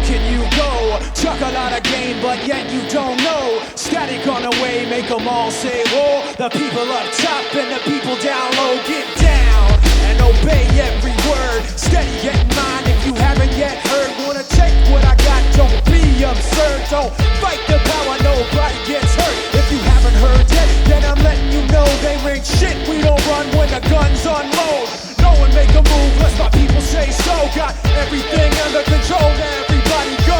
can you go? Chuck a lot of game, but yet you don't know. Static on the way, make them all say whoa. The people up top and the people down low, get down and obey every word. Steady getting mine if you haven't yet heard. Wanna take what I got, don't be absurd. Don't fight the power, nobody gets hurt. If you haven't heard yet, then I'm letting you know they ain't shit. We don't run when the guns unload. No one make a move unless my people say so. Got everything under control, now everybody go.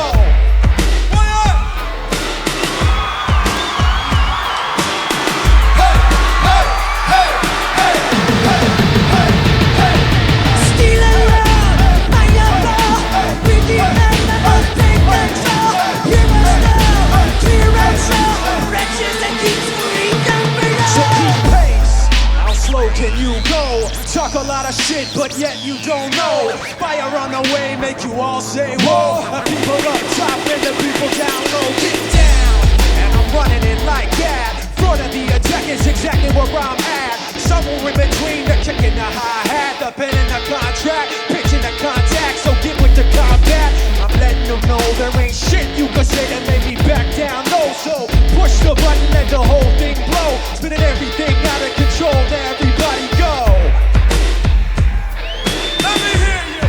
Can you go? Talk a lot of shit, but yet you don't know. Fire on the way, make you all say whoa. The people up top and the people down low, get down. And I'm running it like that. Front of the attack is exactly where I'm at. Somewhere in between the kick and the hi-hat, the pen and the contract, pitching the contact, so get with the combat. I'm letting them know there ain't shit you can say that made me back down low. So push the button, let the whole thing blow. Spinning everything out of control, now everybody go. Let me hear you.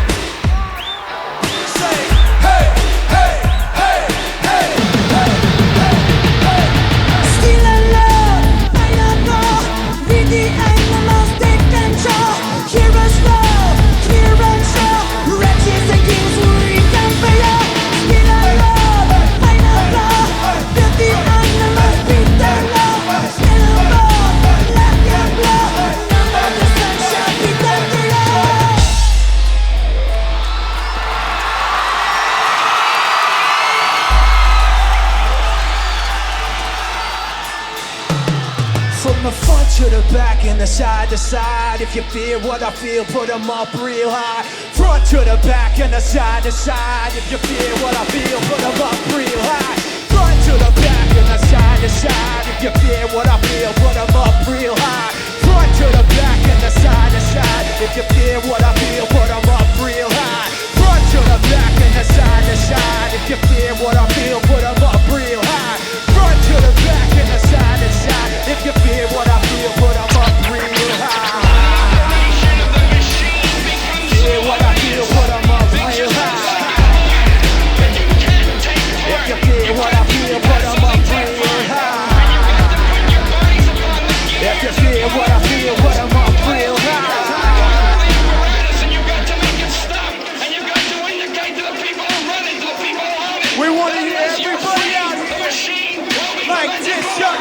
Say, hey, hey, hey, hey, hey, hey, hey. Still alone, I don't know. With the animals take control. Heroes flow, clear and show. Wretches and kings who can fail. Still alone, I don't know. With the animals beat their love. Still alone, let them blow. Number the sunshine, beat them below. From the front to the back and the side to side. If you feel what I feel, put them up real high. Front to the back and the side to side. If you feel what I feel, put them up real high. Front to the back and the side to side. If you feel what I feel, put them up real high. Front to the back and the side to side. If you feel what I feel, put them up real high. Front to the back and the side to side. If you feel what I feel, put them up real high. Front to the back and the side to side. If you feel what I feel, put them up real high. Feel what I feel, put them up real high. If you feel what I feel, put them up real high. If you feel what I feel, put them up real high. We want to hear everybody out here like this, young.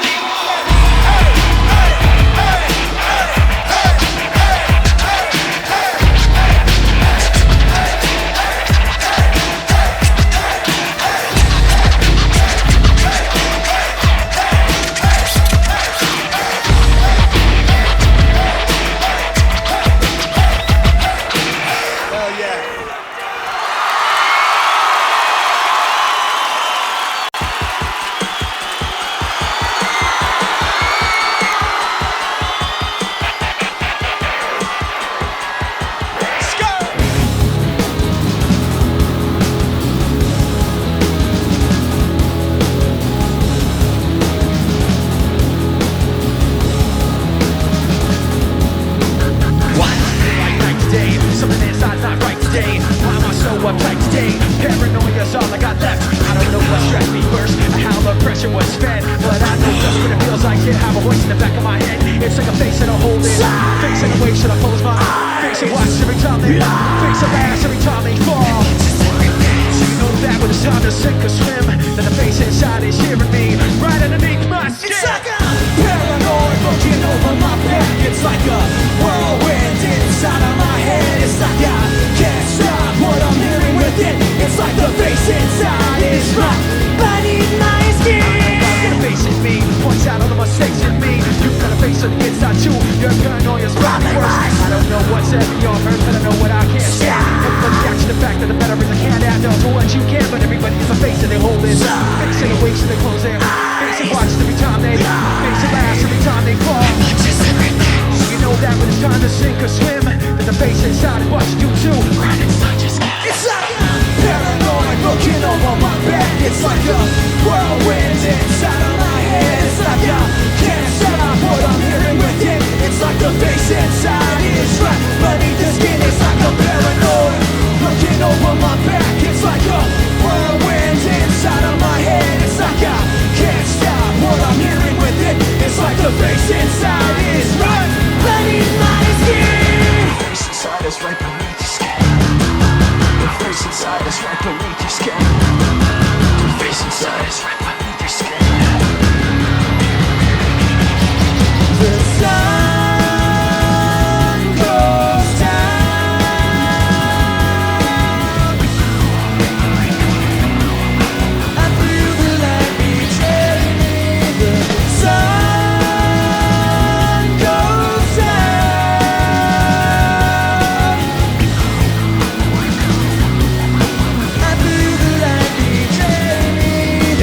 It's like paranoid looking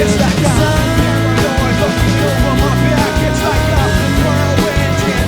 It's like a paranoid looking over my back. It's like a whirlwind in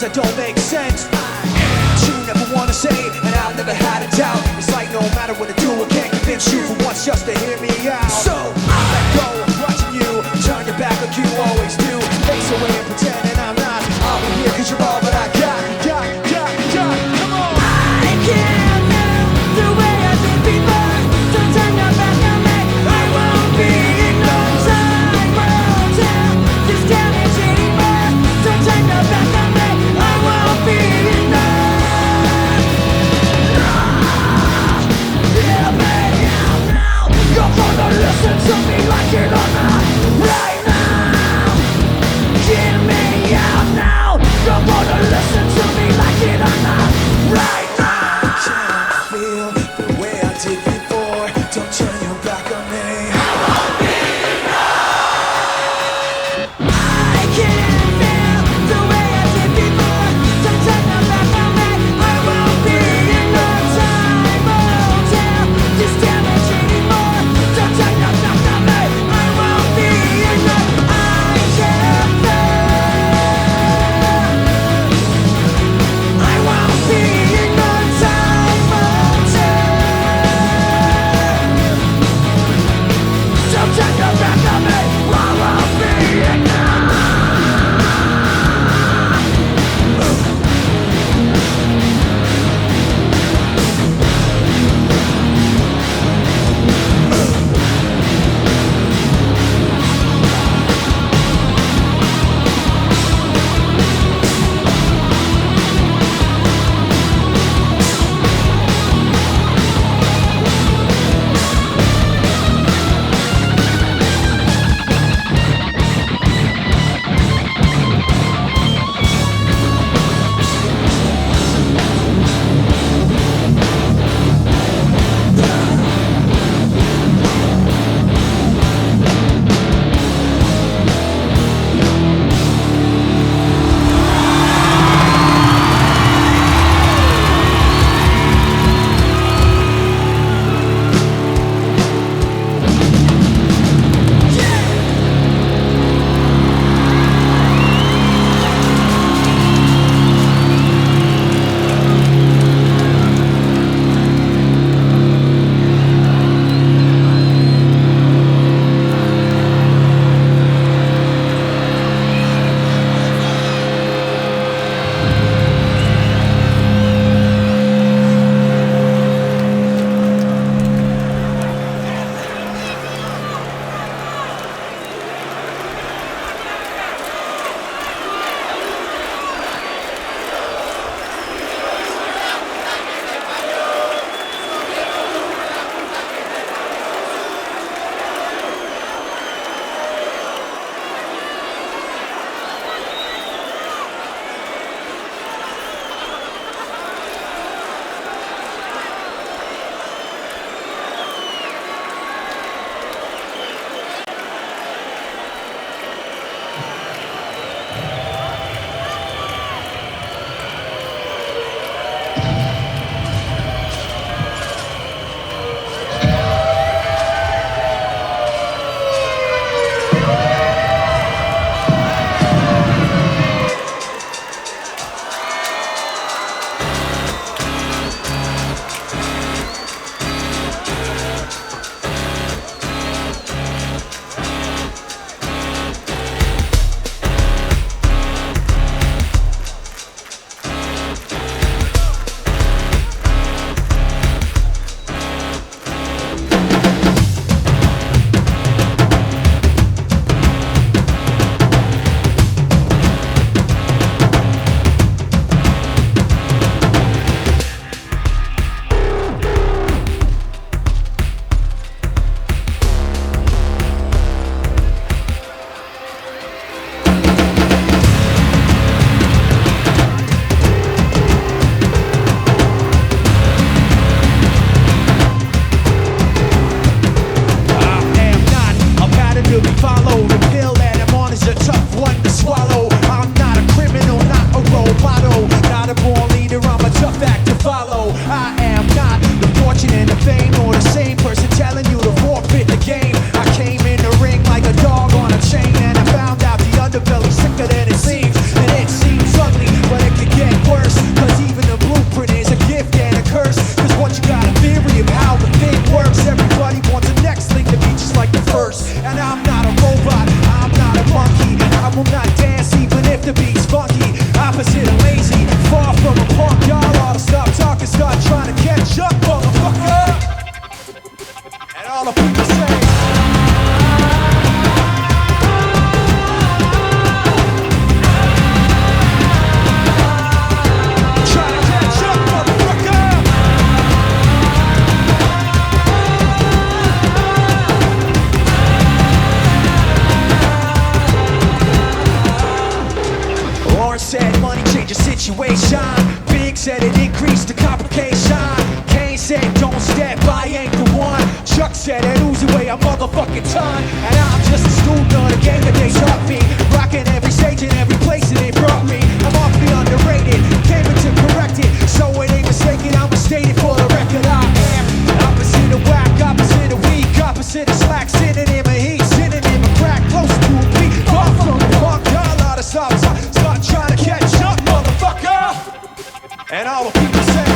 that don't make sense. You never wanna say it, and I've never had a doubt. It's like no matter what I do, I can't convince you for once just to hear me out. So I let go of watching you, turn your back like you always do. Face away and pretending I'm not. I'll be here 'cause you're all that I got. Come on. I can't know the way I did before. Don't turn your back on me. I won't be in no time. Won't tell this damage anymore. Don't turn your back on me. I won't be in no. Hear me out now. You're gonna listen to me like it or not. Right now. Hear me out now. You're gonna listen to me like it or not. Right now. Can't feel the way I did before. Don't turn your back on me. I can't feel the way I did before. Don't turn your back on me. I won't be in no time. Won't tell this damage anymore. Don't turn your back on me. I won't be in no. I can't feel. I won't be in no time. Won't tell. Don't turn your back on me. I won't be in no. underbelly sicker than it seems. And it seems ugly, but it a motherfucking ton. And I'm just a student of the game that they taught me. Rocking every stage and every place that they brought me. I'm awfully underrated, came in to correct it. So it ain't mistaken, I'm stated for the record. I am opposite of whack, opposite of weak, opposite of slack, synonym of heat, synonym of crack, close to a beat. Far from the punk, got a lot of stop start trying to catch up, motherfucker. And all the people say,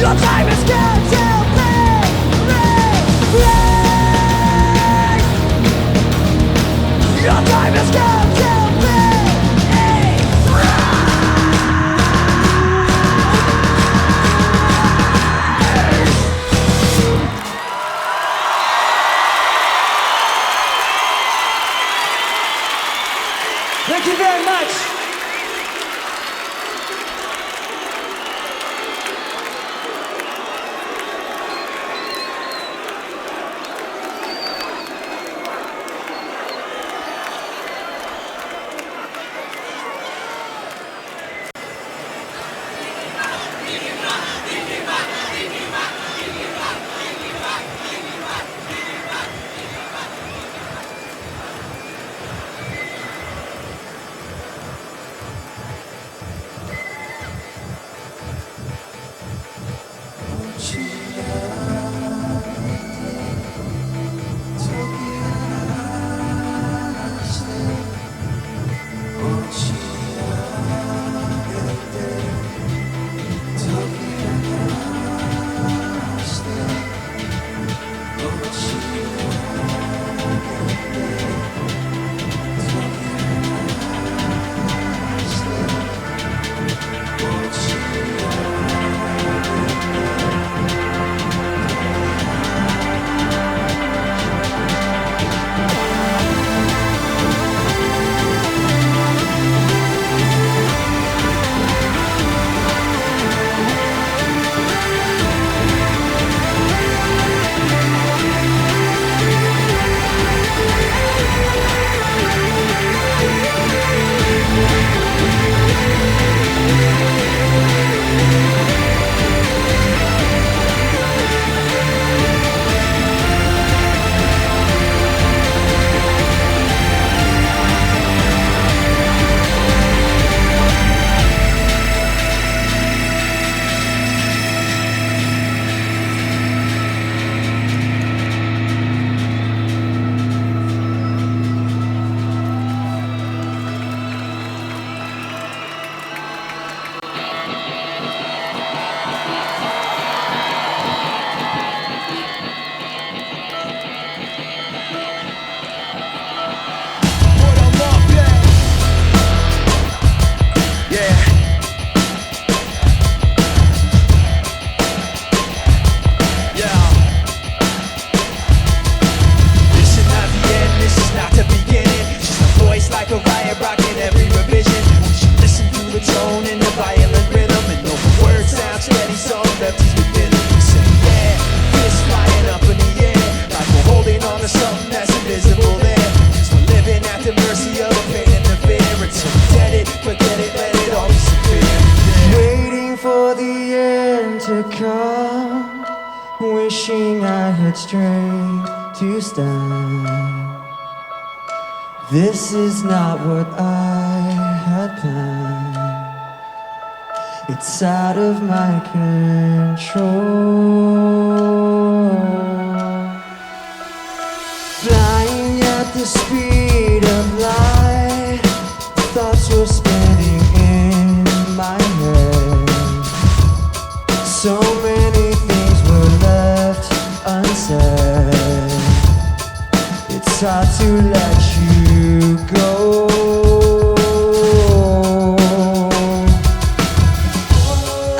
Your time has come to pay. Your time has come to pay. Thank you very much. Wishing I had strength to stand. This is not what I had planned. It's out of my control. Flying at the speed of light, thoughts were spinning in my head. So many things were left unsaid. It's hard to let you go.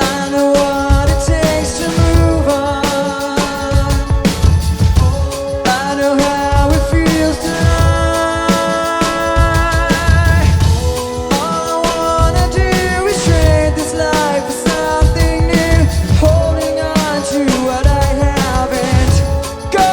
I know what it takes to move on. I know how it feels to lie. All I wanna do is trade this life for something new, holding on to what I haven't got.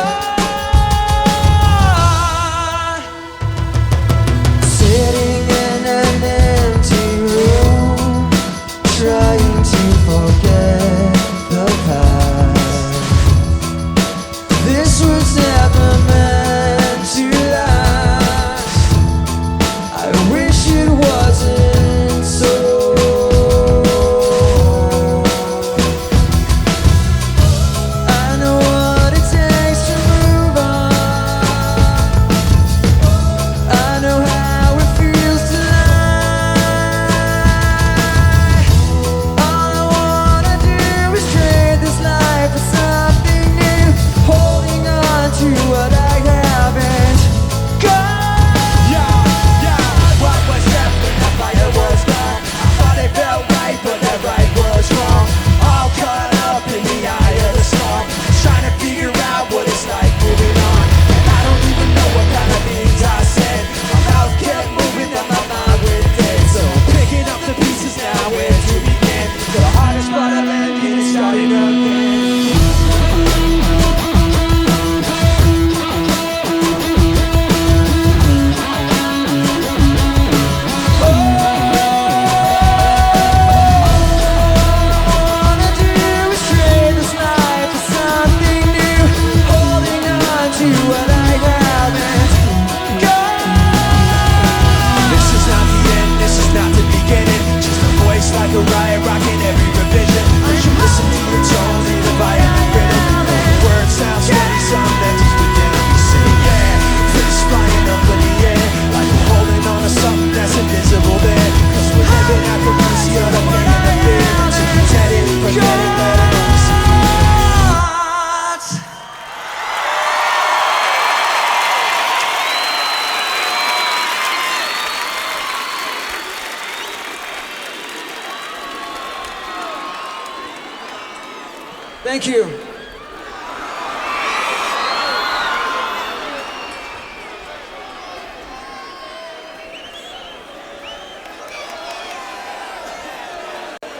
Thank you.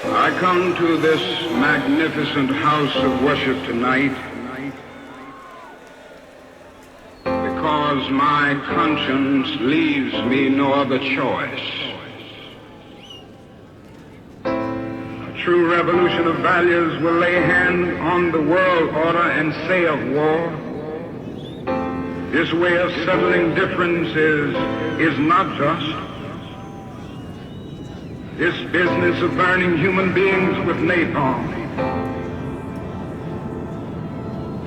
I come to this magnificent house of worship tonight because my conscience leaves me no other choice. A true revolution of values will lay hand on the world order and say of war, this way of settling differences is not just. This business of burning human beings with napalm,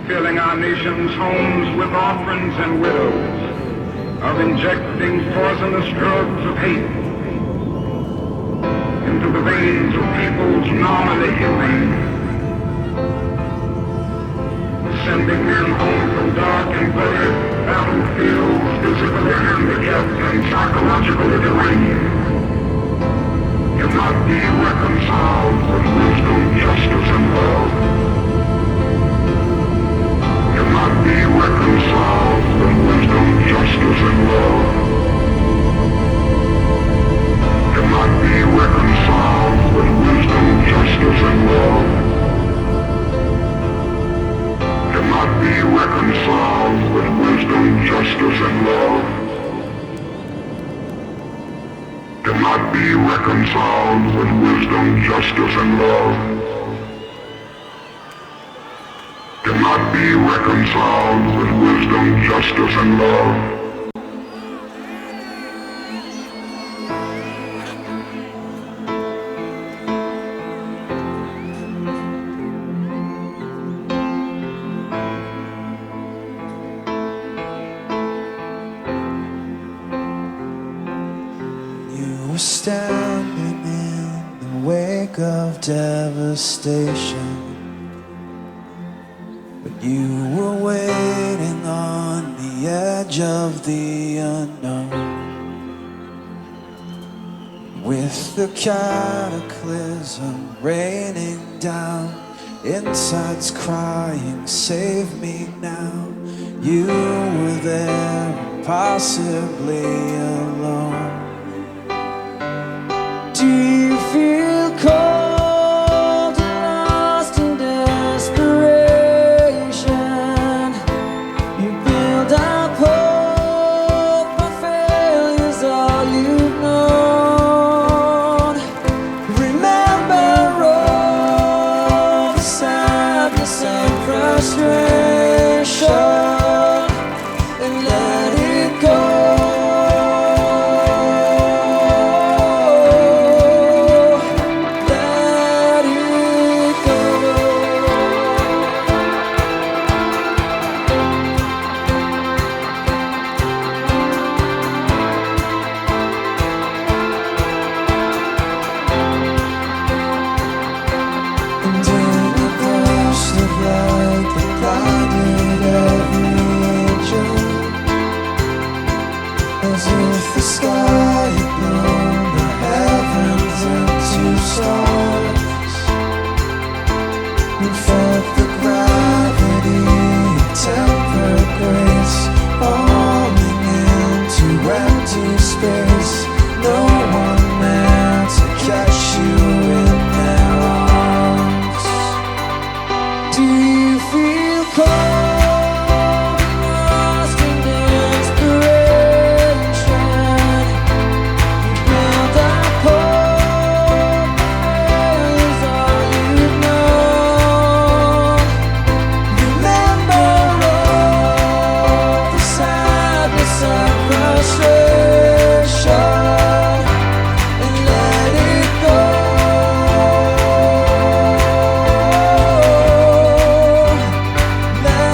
filling our nation's homes with orphans and widows, of injecting poisonous drugs of hate into the veins of peoples normally humane, sending men home from dark and bloody battlefields, physically handicapped and psychologically deranged. Cannot be reconciled with wisdom, justice, and love. Cannot be reconciled with wisdom, justice, and love. Cannot be reconciled with wisdom, justice, and love. Cannot be reconciled with wisdom, justice, and love. Cannot be reconciled with wisdom, justice, and love. Cannot be reconciled with wisdom, justice, and love. Standing in the wake of devastation, but you were waiting on the edge of the unknown. With the cataclysm raining down, insides crying, save me now. You were there, possibly alone. Do you feel cold and lost in desperation? You build up hope, but failure's all you've known. Remember all the sadness and frustration, and let it go. As if the sky had blown the heavens into stars, we felt the gravity of tempered grace falling into empty space. No one there to catch you in their arms. Do you feel cold? Let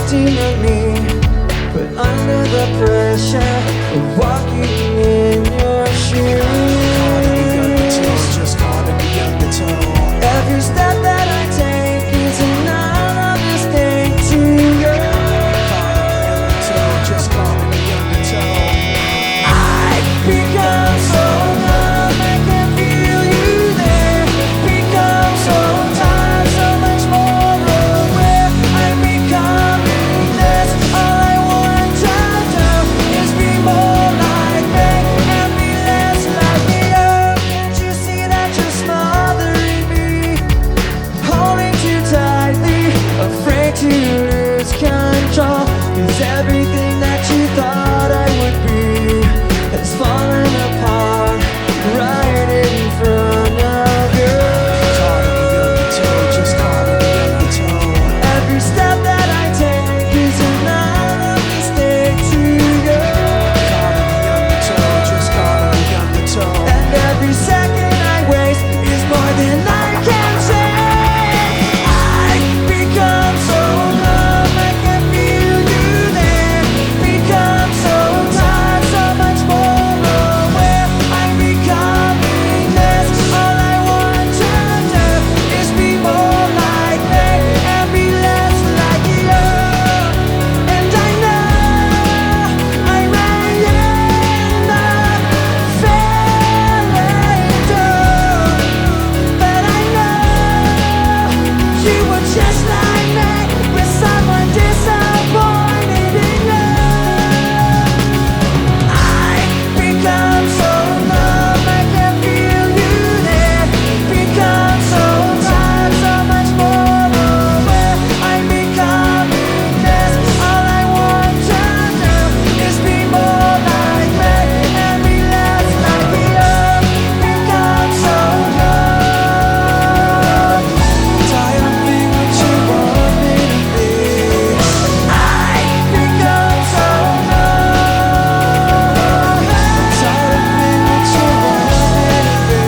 counting on me, but under the pressure of walking in your shoes. Just caught in the undertow. Every step that I take is another mistake to you. Just caught in the undertow. I've become so numb, I can feel you there. Become so tired, so much more aware. I'm becoming this. All I want to do is be more like me and be less like you. Can't you see that you're smothering me? Holding too tightly, afraid to lose control. 'Cause everything that you thought I would be has fallen apart right in front of you. Caught in the undertow. Just caught in the undertow. Every step that I take is another mistake to you. Caught in the undertow. Just caught in the undertow. And every second I waste is more than I can say. I've become so numb, I can feel you there. Become so tired, so much more aware. I'm becoming this. All I want to do is be more like me and be less like you. And I know I ran in the failing door, but I know you were just like me, with someone disappointed in you. I've become so numb, I can feel you there. Become so tired, so much more aware. I'm becoming this. All I want to do is be more like me and be less like you. Become so numb, Tired of being what you want me to be. I've become so numb. Tired of being what you want me to be.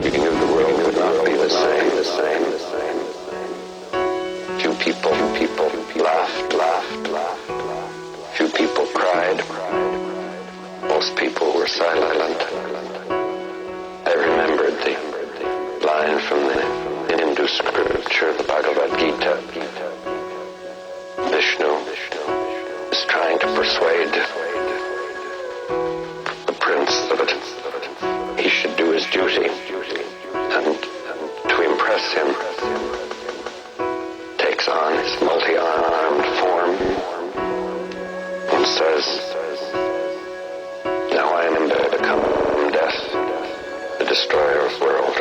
You knew the world would not be the same. Few people laughed. Few people cried. Most people were silent. I remembered the line from the Hindu scripture, the Bhagavad Gita. Vishnu is trying to persuade the prince that he should do his duty, and to impress him takes on his multi-armed form and says, "Now I am become death, the destroyer of world,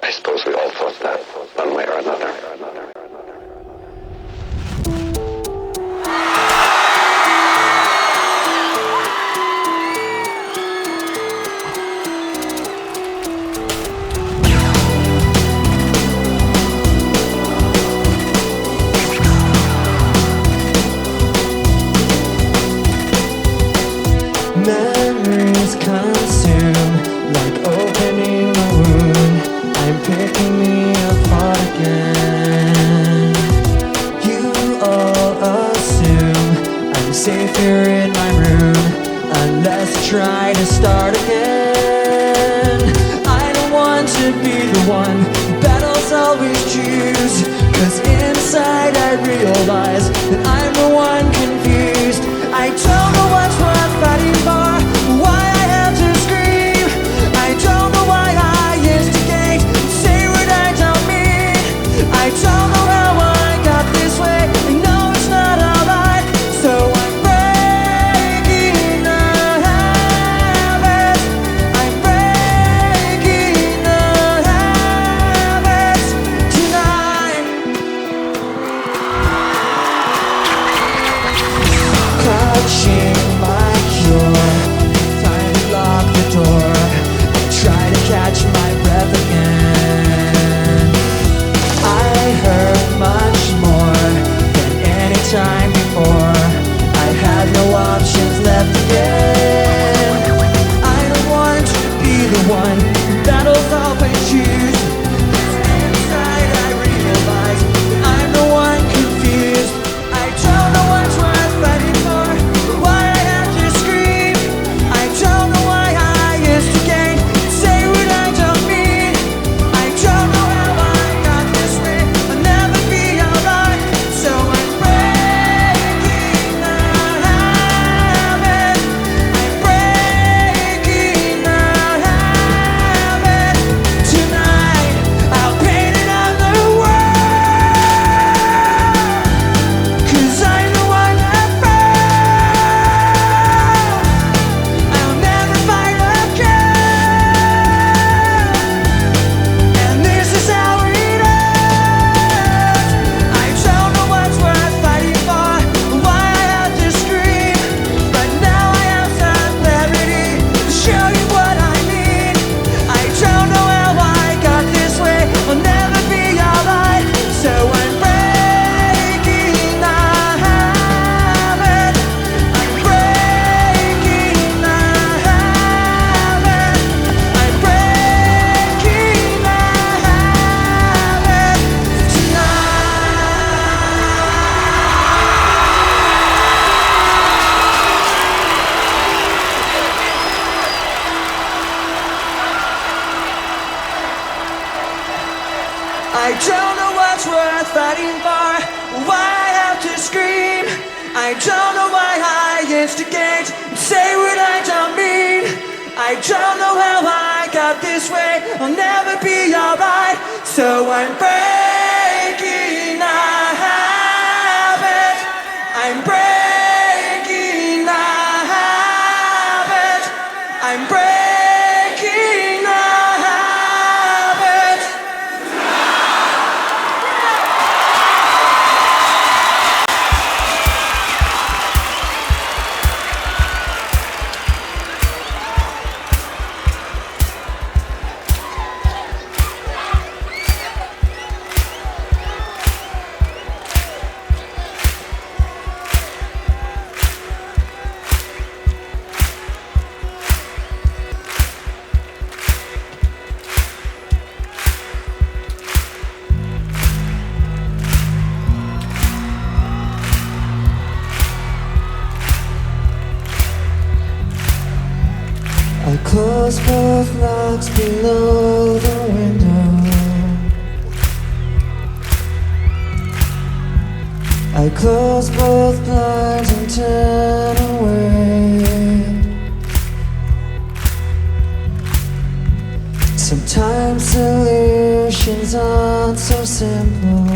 I suppose we all thought that one way or another. Memories consume like opening a wound, I'm picking me apart again. You all assume I'm safe here in my room, unless I try to start again. I don't want to be the one battles always choose, 'cause inside I realize that I'm the one confused. I don't know what's worth fighting for, why I have to scream. I don't know why I instigate, say what I don't mean. I don't know how I got this way, I know it's not alright, so I'm breaking the habit. I'm breaking the habit tonight. Clutching my cure, time to lock the door. I try to catch my breath again. I heard much more than any time before. I had no options left again. I don't want to be the one who battles always choose. Inside I realize that I'm the one confused. I don't know what's worth fighting for, why I have to scream. I don't know why I instigate, say what I don't mean. I don't know how I got this way, I'll never be alright, so I'm breaking the habit. I'm breaking the habit tonight. I'll paint it on the wall, 'cause I'm the one that found I'll never fight again. And this is how it ends. I don't know what's worth fighting for, why I have to scream, but now I have some clarity to show you what I mean. I don't know how I got this way, I'll never be alright, so I'm breaking the habit. I'm breaking the habit. I'm breaking the habit I don't know what's worth fighting for, why I have to scream. I don't know why I instigate, say what I don't mean. I don't know how I got this way, I'll never be alright, so I'm breaking the habit. I'm breaking the habit. I'm breaking the habit. I close both locks below the window. I close both blinds and turn away. Sometimes solutions aren't so simple.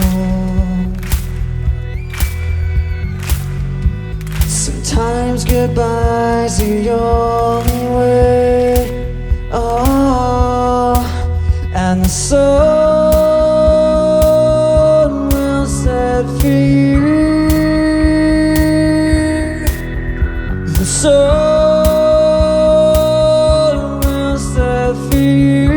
Sometimes goodbyes are the only way. Oh, and the sun will set free. The sun will set free,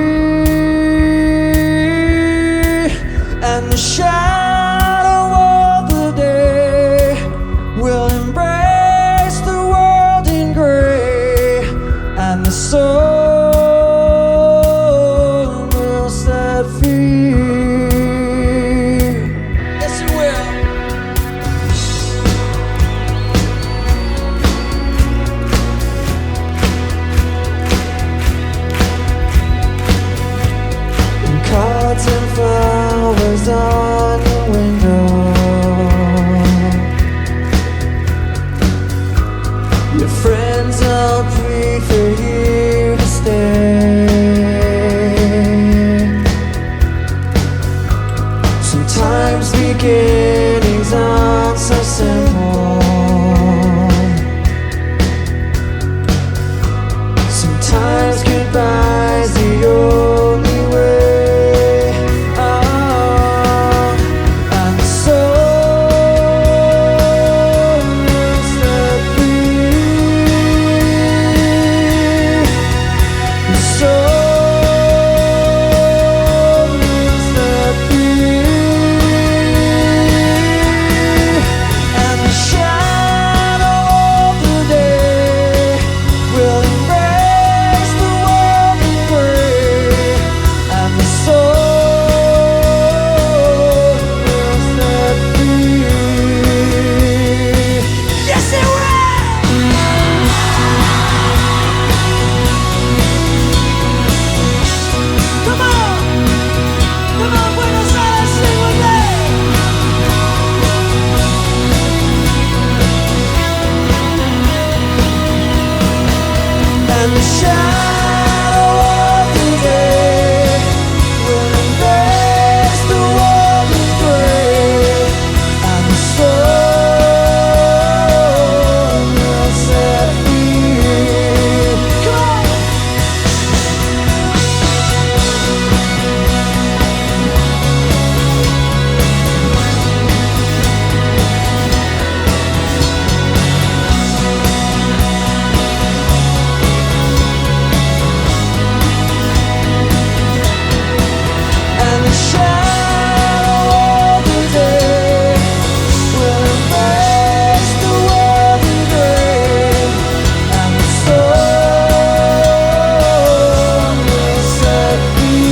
and the shadow of the day will embrace the world in gray, and the soul Your friends all plead for you to stay. Sometimes beginnings aren't so simple. Sometimes goodbye's the only way. Oh, and the soul is set free. The soul is set free. And the shadow of the day will embrace the world in gray. And the soul will set free. Yes, it will! Come on! Come on, Buenos Aires, sing with me! And the shadow of the day will embrace the world in gray. And the soul will set free. Come on! And the shadow of the day will embrace the world in gray. And the soul will set free.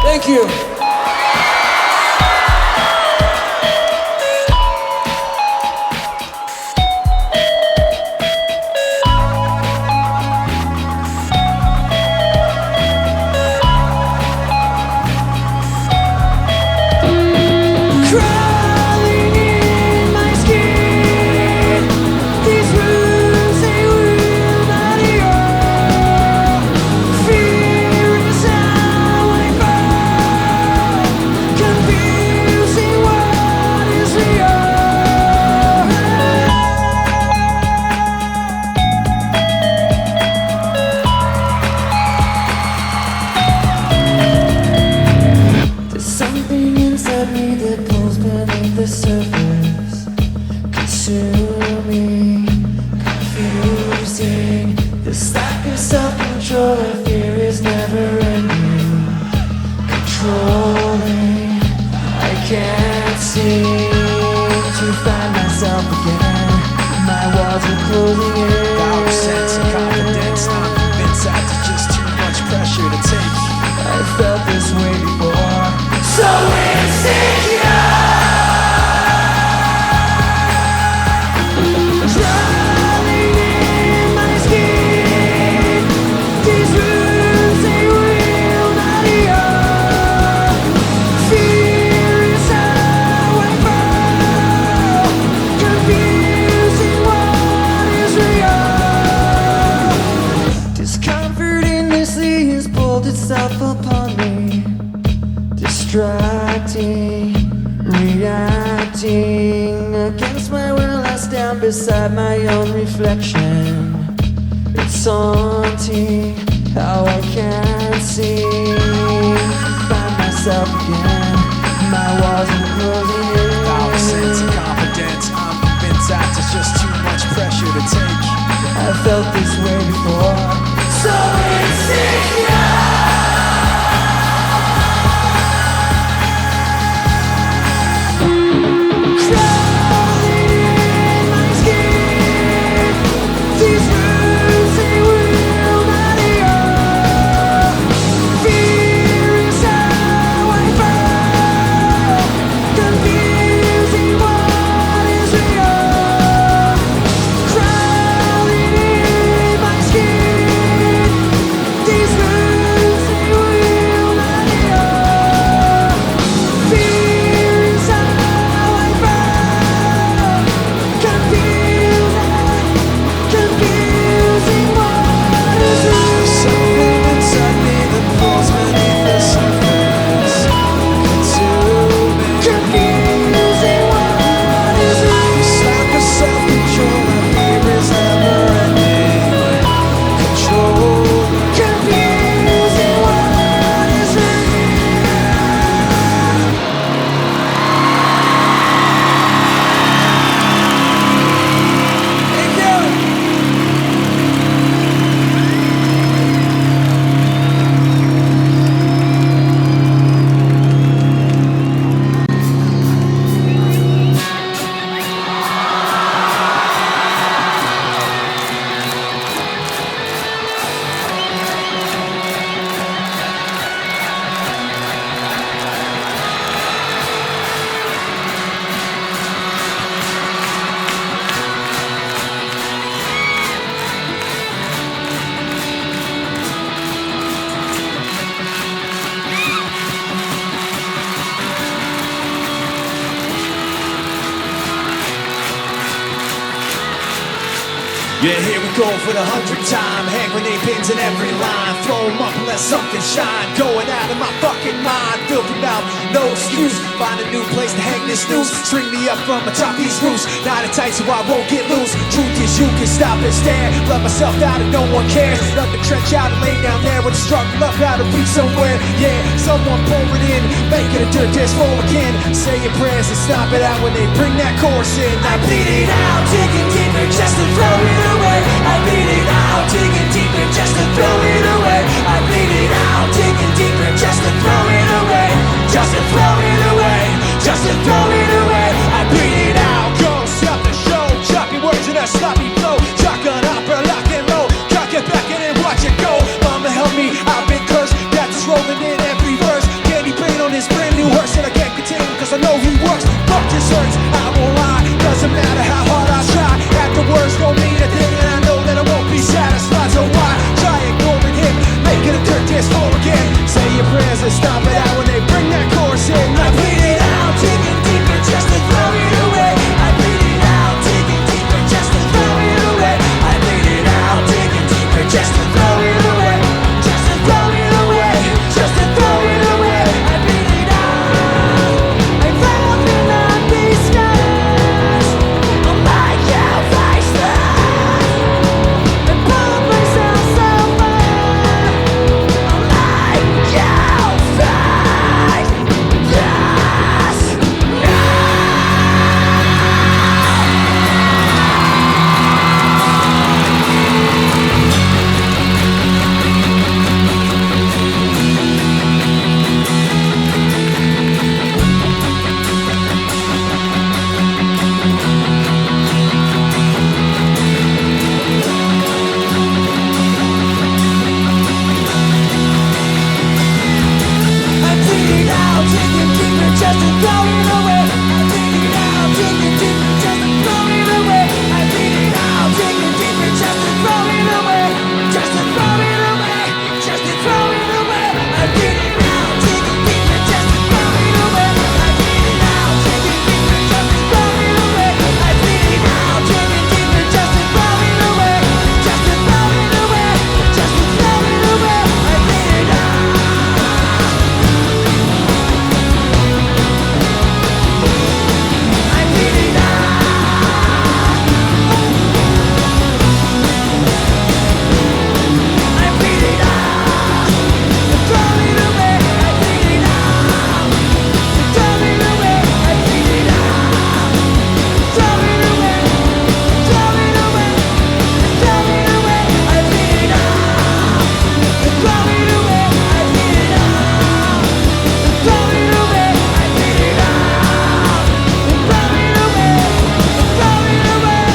Thank you. Crawling in my skin, these wounds they will not heal. Fear is how I grow, confusing what is real. There's something inside me that pulls beneath the surface, consuming, confusing. This lack of self-control I fear is never ending, controlling. I can't seem to find myself again. My walls are closing in. Without sense of confidence, I'm convinced that it's just too much pressure to take. I felt this way before. So insecure. Drowning in my skin, these wounds they will not heal. Fear is how I grow, confusing what is real. Discomfort endlessly has pulled itself upon me, distracting, reacting against my will. I stand beside my own reflection. It's haunting how I can't seem to find myself again. My walls are closing in. Without sense of confidence, I'm convinced that it's just too much pressure to take. I felt this way before. So insecure. Crawling in my skin, these wounds they will Yeah, here we go for the 100th time. Hand grenade pins in every line. Throw them up and let something shine. Going out of my fucking mind. Filthy mouth, no excuse. Find a new place to hang this noose. String me up from atop these roofs. Knot it tight so I won't get loose. Truth is you can stop and stare. Let myself out and no one cares. Let the trench out and lay down there with the struggle up out to reach somewhere. Yeah, someone pour it in. Make it a dirt dance floor again. Say your prayers and stop it out when they bring that chorus in. I bleed it out, digging deeper just to throw it away. I bleed it out, digging deeper just to throw it away. I bleed it out, digging deeper just to throw it away. Just to throw it away, just to throw it away. I bleed it out, go stop the show. Choppy words in a sloppy flow. Shotgun opera, lock and low. Cock it back in and watch it go. Mama help me, I've been cursed. That's just rolling in every verse. Candy paint on his brand new hearse, and I can't contain him cause I know he works. Fuck his hurts, I won't lie. Doesn't matter how hard I try. Afterwards don't mean a thing, and I know that I won't be satisfied. So why try ignoring him? Make it a dirt dance floor again. Say your prayers and stop it out when they bring that chorus in. I bleed it out, digging deeper just to throw it away. I bleed it out, digging deeper just to throw it away. I bleed it out, digging deeper just to throw it away. Just to throw it away, just to throw it away. I bleed it out. I found in on these skies. I'm like you, face that. I put myself so far. I'm like you, face. Yes. I bleed it out, digging deeper just to throw it away. I bleed it out, digging deeper just to throw it away. I bleed it out, digging deeper just to throw it away. Just to throw it away, just to throw it away. I bleed it out, digging deeper just to throw it away. I bleed it out, digging deeper just to throw it away. I bleed it out, digging deeper just to throw it away. Just to throw it away, just to throw it away. I bleed it out. I bleed it out. I bleed it out. Throw it away. I bleed it out. Throw it away. I bleed it out. Throw it away. Throw it away. Throw it away. I bleed it out. Throw it away. I bleed it out. Throw it away. I bleed it out. Throw it away. Throw it away.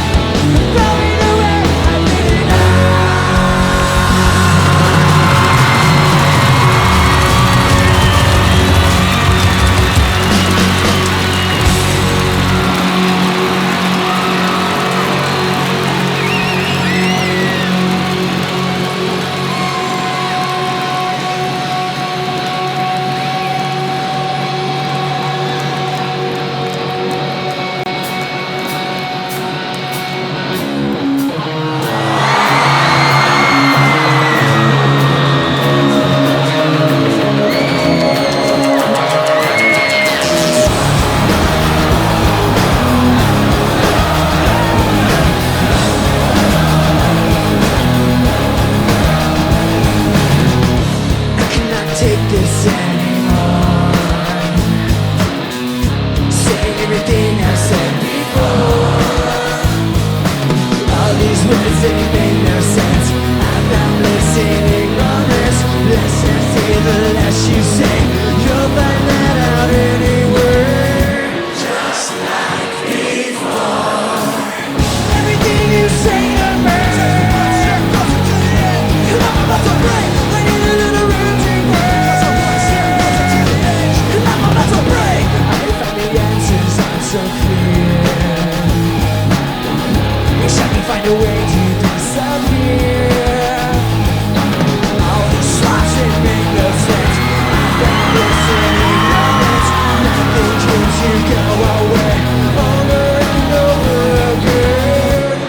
Throw it away. I bleed it out. I cannot take this anymore. Saying everything I've said before. All these words, they make no sense. I'm not listening on this. Listen to the less you say. You'll find that out anywhere. Just like before. Everything you say hurts. I'm about to break. I need a little room to break. I'm about to break. I find the answers aren't so clear. Wish I could find a way to disappear. All these slots, they make no sense. I've been listening on it. Nothing can to go away. Over and over again.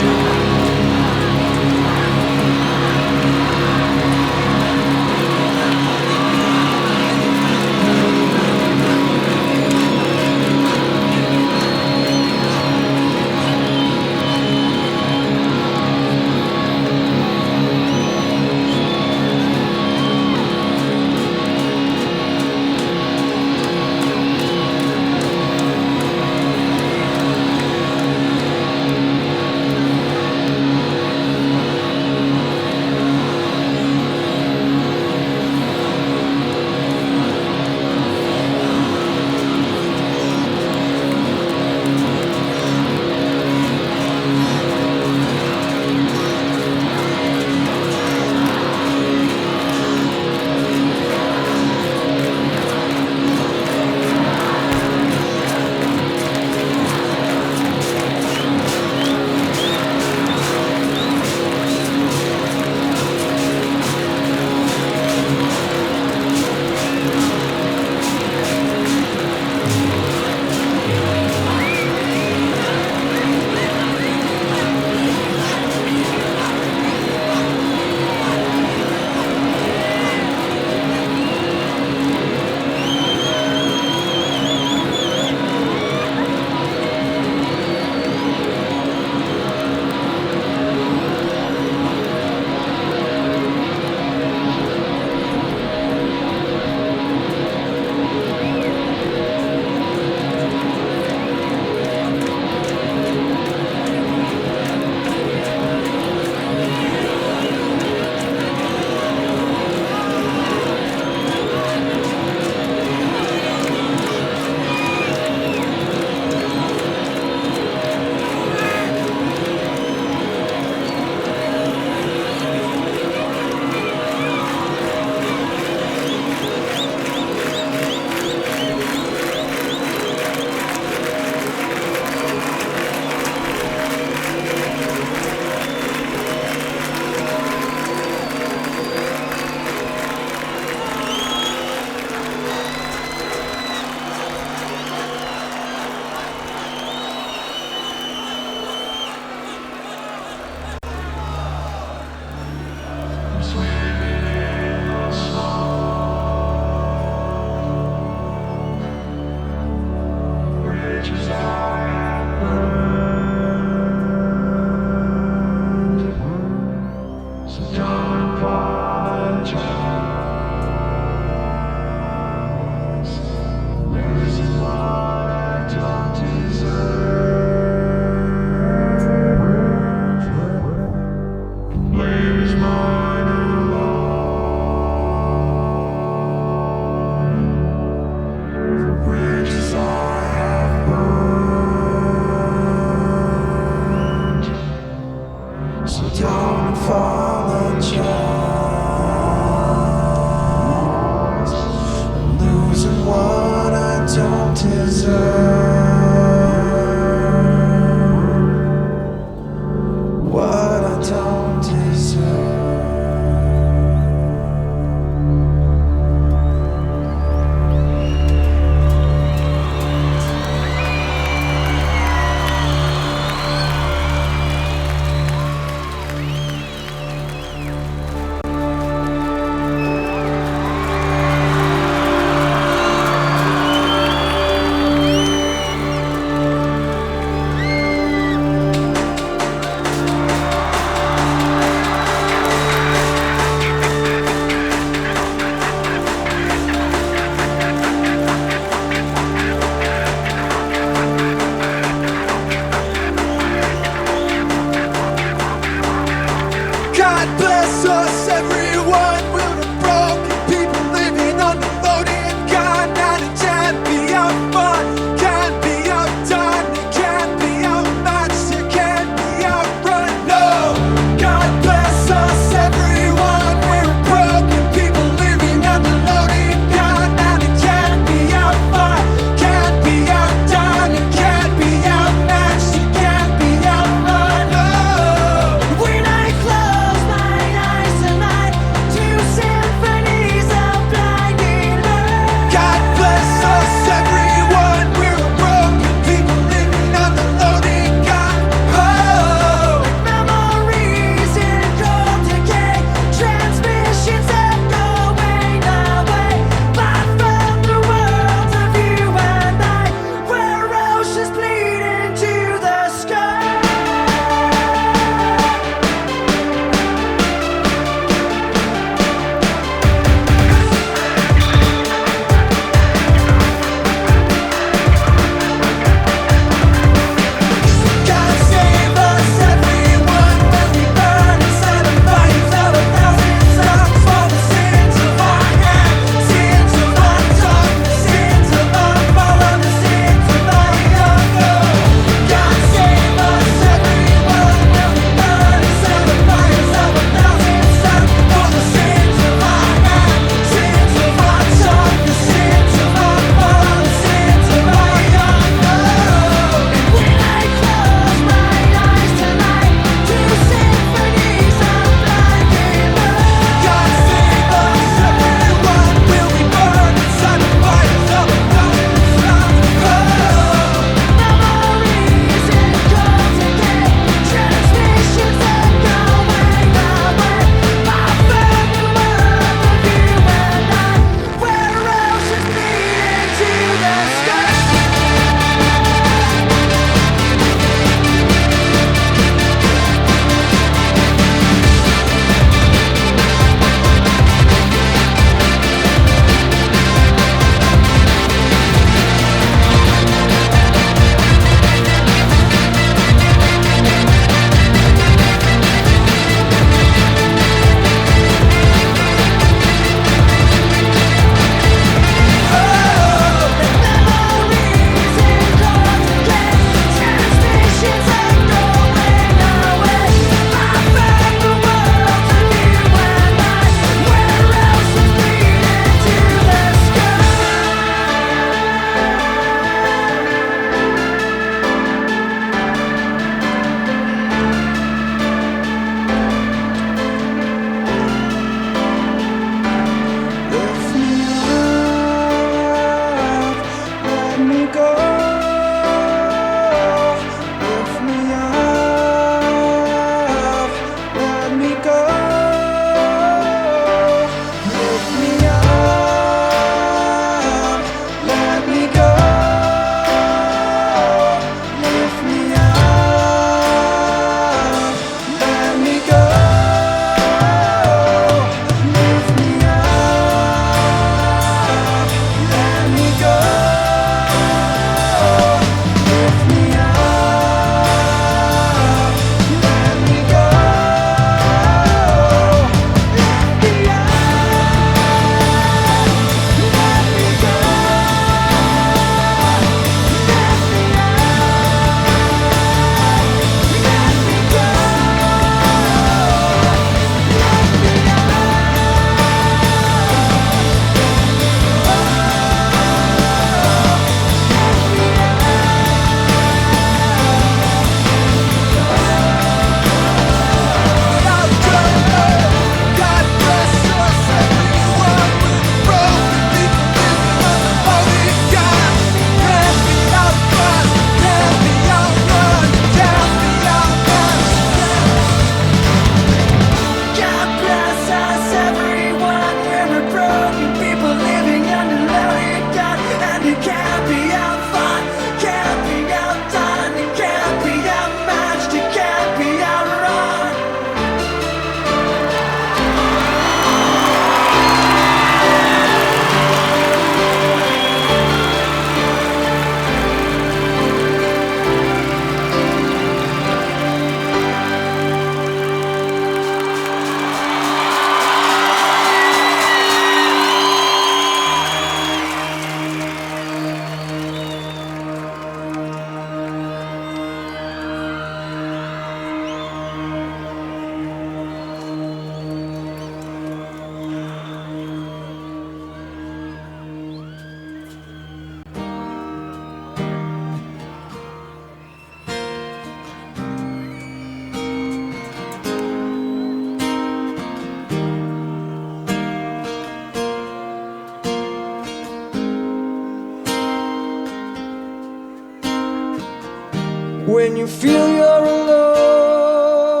When you feel you're alone,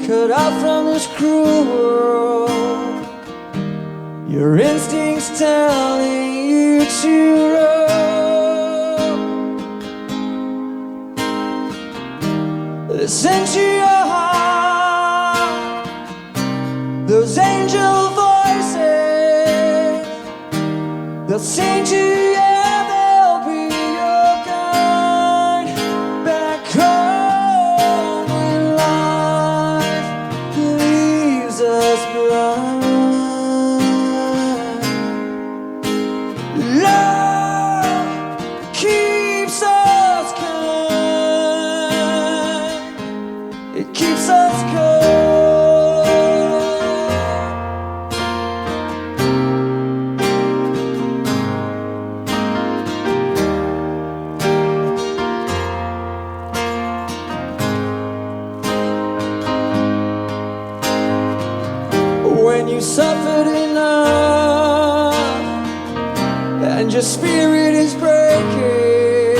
cut out from this cruel world, your instincts telling you to run. Listen to your heart, those angel voices, they'll sing to you. Your spirit is breaking,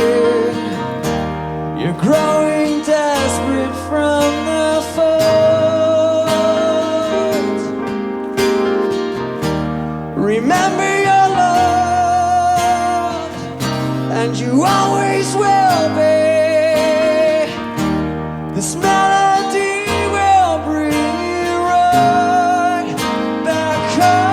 you're growing desperate from the fault. Remember you're loved, and you always will be. This melody will bring you right back home.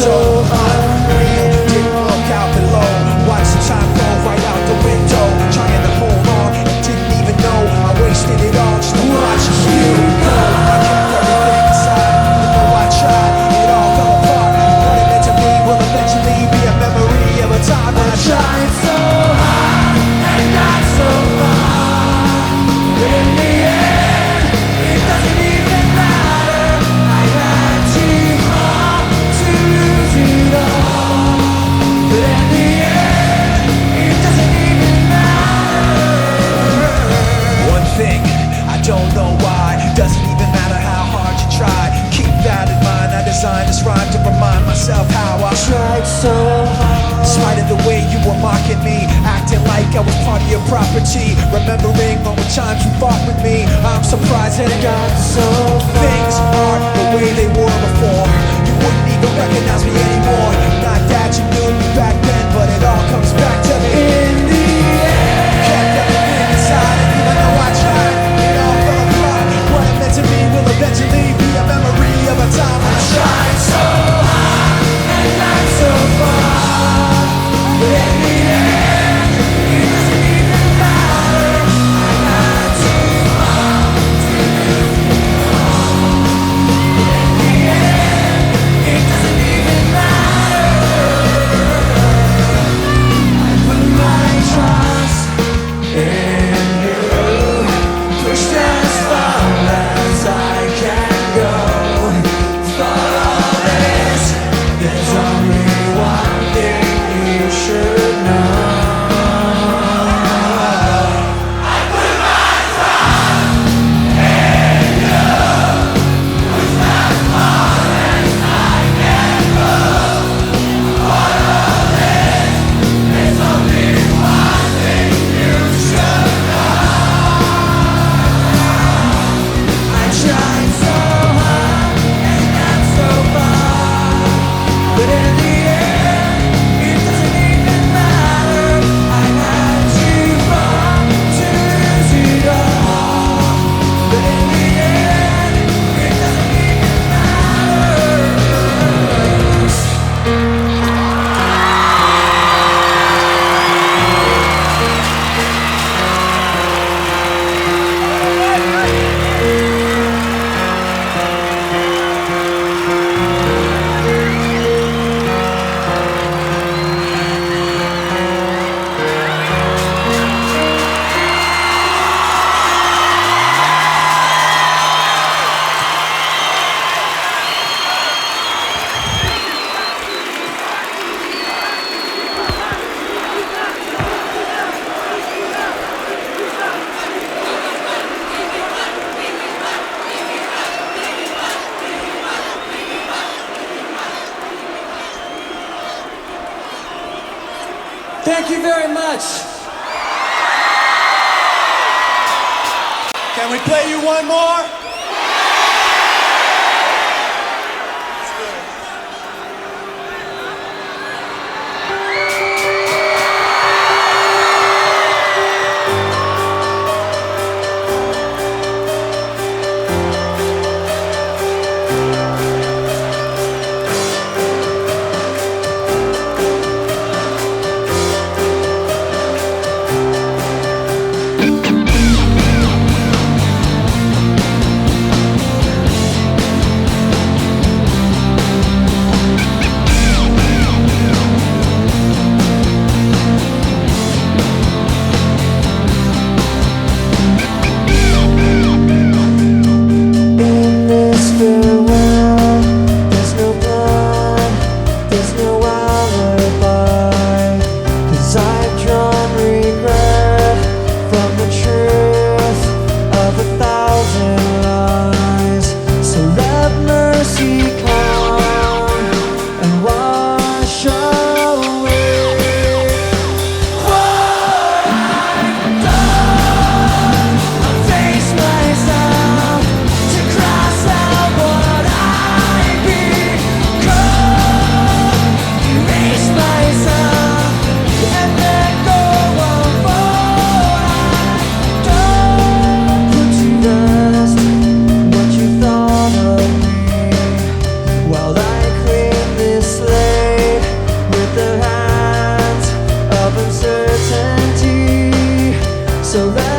To like I was part of your property. Remembering all the times you fought with me, I'm surprised that it got so far. Things aren't the way they were before. You wouldn't even recognize me anymore. Not that you knew me back then, but it all comes back to me in the end. Kept everything inside, and even though I tried, it all fell apart. What it meant to me will eventually be a memory of a time when I tried so hard and not so far. But in the end, it doesn't even matter. I got too far to move on. But in the end, it doesn't even matter. I put my trust in you, pushed as far as I can go. For all this, there's only one thing you should know. I put my trust in you, pushed as far as I can go. For all this, there's only one thing you should know. I tried so hard and got so far, but in the end, it doesn't even matter. I had too far to lose it all, but in the end, it doesn't even matter. Thank you very much. Can we play you one more? In this farewell, there's no blood, there's no alibi. 'Cause I've drawn regret from the truth of 1,000 lies. So let mercy come and wash away what I've done. I face myself to cross out what I've become. Erase myself and let go of what I've done. Put to rest what you thought of me, while I clean this slate with the hands of uncertainty. So let